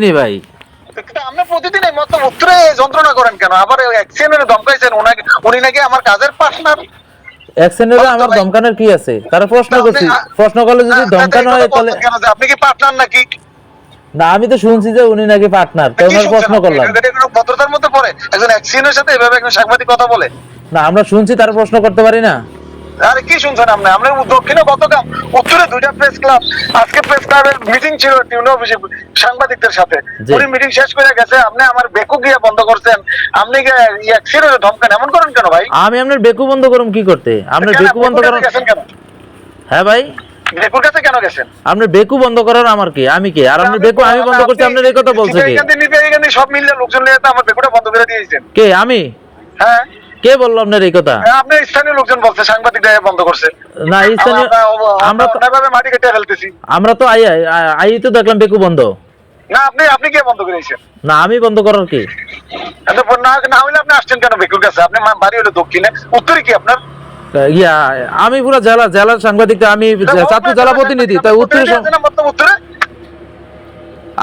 নি ভাই। আপনি প্রতিদিন এই মত উত্তরে যন্ত্রণা করেন কেন? আবার অ্যাকশনে ধমকাইছেন উনি নাকি আমার কাজের পার্টনার। অ্যাকশনেরে আমার ধমকানোর কি আছে? তারা প্রশ্ন করছি, প্রশ্ন করলে যদি ধমকানো হয় তাহলে আপনি কি পার্টনার নাকি? না, আমি তো শুনছি যে উনি নাকি পার্টনার, তাই ওনার প্রশ্ন করলাম। ভদ্রতার মধ্যে পড়ে একজন অ্যাকশনের সাথে এভাবে একজন সাংবাদিক কথা বলে? না, আমরা শুনছি, তার প্রশ্ন করতে পারি না। আরে কি শুনছেন আপনি? আমরা দক্ষিণে গতকাল উত্তরে 2টা প্রেস ক্লাব, আজকে প্রেস ক্লাবের মিটিং ছিল টিউনো অফিসে সাংবাদিকদের সাথে। উনি মিটিং শেষ করে গেছে, আপনি আমার বেকু গিয়া বন্ধ করছেন। আপনি অ্যাকশনে ধমকান, এমন করেন কেন ভাই? আমি আপনার বেকু বন্ধ করুম কি করতে? আপনার বেকু বন্ধ করার গেছেন কেন? হ্যাঁ ভাই, বেকুর কাছে কেন গেছেন? আপনার বেকু বন্ধ করার আমার কি? আমি কে? আর আপনার বেকু আমি বন্ধ করছি, আপনার এই কথা বলছে কে? এখানে সব মিলে লোকজন নিয়ে আমার বেকুটা বন্ধ করে দিয়েছেন। কে? আমি? হ্যাঁ, কে বললো আপনার এই কথা? আপনি স্থানীয় লোকজন বলছে সাংবাদিকরা বন্ধ করছে। না, স্থানীয় আমরা তো মাটি কেটে ফেলতেছি। আমরা তো আই তো দেখলাম বেকু বন্ধ। না, আপনি কে বন্ধ করেছেন? না, আমি বন্ধ করার কি? না হইলে আপনি আসছেন কেন বেকুর কাছে? আপনি বাড়ি হলো দক্ষিণে, উত্তরে কি আপনার? ইয়া, আমি পুরো জেলার সাংবাদিক, আমি চাঁদপুর জেলা প্রতিনিধি, তাই উত্তরে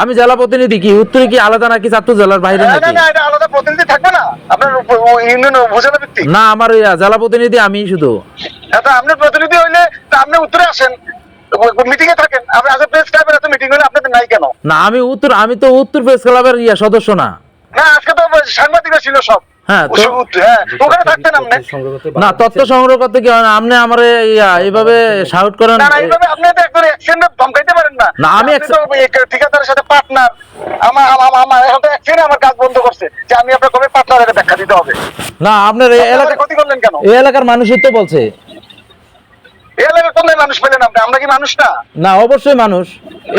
আমি জেলা প্রতিনিধি। কি উত্তরে কি আলাদা নাকি চাঁদপুর জেলার বাইরে নাকি? না, এটা আলাদা প্রতিনিধি থাকবে না আপনার ইউনিয়ন উপজেলা ভিত্তিক? না, আমার জেলা প্রতিনিধি আমি শুধু। আচ্ছা, আপনি প্রতিনিধি হইলে তা আপনি উত্তরে আসেন, মিটিং এ থাকেন। আপনি আজ প্রেস ক্লাবের এত মিটিং হলে আপনাদের নাই কেন? না, আমি তো উত্তর প্রেস ক্লাবের সদস্য না। না, আজকে তো সাংবাদিকরা ছিল সব। হ্যাঁ, ওখানে থাকতেন আপনি। না, তথ্য সংগ্রহ করতে কি আপনি আমার এইভাবে শাউট করেন? না, এইভাবে আপনি তো একদম অ্যাকশনে ধমকাইতে পারেন না। না, আমি ঠিকাদারের সাথে পার্টনার। আমার এখন তো অ্যাকশনে আমার কাজ বন্ধ করছে যে আমি আপনার কবে পার্টনারের ব্যাখ্যা দিতে হবে। না, আপনার এই এলাকার ক্ষতি করলেন কেন? এই এলাকার মানুষই তো বলছে। এই এলাকার কোন মানুষ পেলেন আপনি? আমরা কি মানুষ না? না, অবশ্যই মানুষ।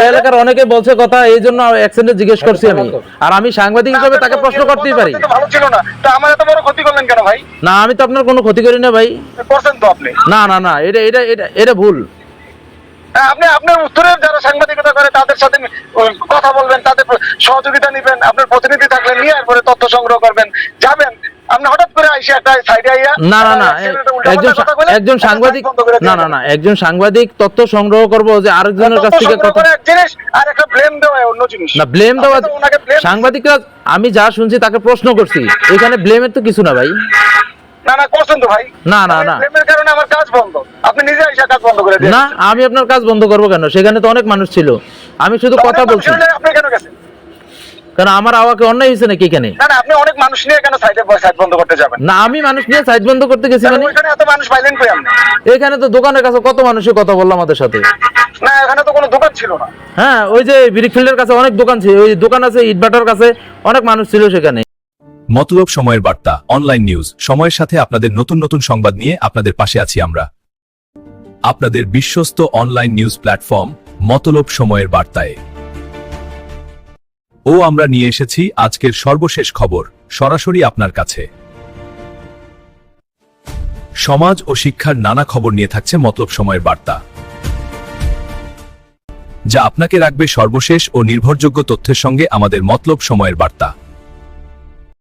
এই এলাকার অনেকে বলছে কথা, এই জন্য অ্যাকসেন্টে জিজ্ঞেস করছি আমি। আর আমি সাংবাদিক হিসেবে তাকে প্রশ্ন করতেই পারি। ভালো ছিল না, তা আমার এত বড় ক্ষতি করলেন কেন ভাই? না, আমি তো আপনার কোনো ক্ষতি করি না ভাই। করছেন তো আপনি। না না না, এটা ভুল। আপনি আপনার উত্তরের যারা সাংবাদিকতা করে তাদের সাথে কথা বলবেন, তাদের সহযোগিতা নেবেন। আপনার প্রতিনিধি থাকলে নিয়ে এরপরে তথ্য সংগ্রহ করবেন, যাবেন। আপনি হঠাৎ করে আইসে একটা সাইডে আইয়া না না না, একজন সাংবাদিক একজন সাংবাদিক তথ্য সংগ্রহ করবো যে আরেকজনের কাছ থেকে কথা, এক জিনিস, আর একটা ব্লেম দেওয়া অন্য জিনিস। না, ব্লেম দেওয়া সাংবাদিকরা, আমি যা শুনছি তাকে প্রশ্ন করছি, এখানে ব্লেমের তো কিছু না ভাই। না না, করছেন তো ভাই। না না না, ব্লেমের কারণে আমার কাজ বন্ধ, আপনি নিজে এসে কাজ বন্ধ করে দেন। না, আমি আপনার কাজ বন্ধ করবো কেন? সেখানে তো অনেক মানুষ ছিল, আমি শুধু কথা বলছি। আপনি কেন গেছেন? কারণ আমার আওয়াজে অন্যায় হয়েছে নাকি এখানে? না না, আপনি অনেক মানুষ নিয়ে কেন সাইড বন্ধ করতে যাবেন? না, আমি মানুষ নিয়ে সাইড বন্ধ করতে গেছি মানে? এখানে এত মানুষ পাইলেন কই আপনি? এখানে তো দোকানের কাছে কত মানুষের কথা বললাম আমাদের সাথে। না, এখানে তো কোনো দোকান ছিল না। হ্যাঁ, ওই যে ব্রিক ফিল্ডের কাছে অনেক দোকান ছিল, ওই দোকান আছে, ইটভাটার কাছে অনেক মানুষ ছিল সেখানে। মতলব সময়ের বার্তা অনলাইন নিউজ, সময়ের সাথে আপনাদের নতুন নতুন সংবাদ নিয়ে আপনাদের পাশে আছি আমরা। আপনাদের বিশ্বস্ত অনলাইন নিউজ প্ল্যাটফর্ম মতলব সময়ের বার্তায় আমরা নিয়ে এসেছি আজকের সর্বশেষ খবর সরাসরি আপনার কাছে। সমাজ ও শিক্ষার নানা খবর নিয়ে থাকছে মতলব সময়ের বার্তা, যা আপনাকে রাখবে সর্বশেষ ও নির্ভরযোগ্য তথ্যের সঙ্গে। আমাদের মতলব সময়ের বার্তা।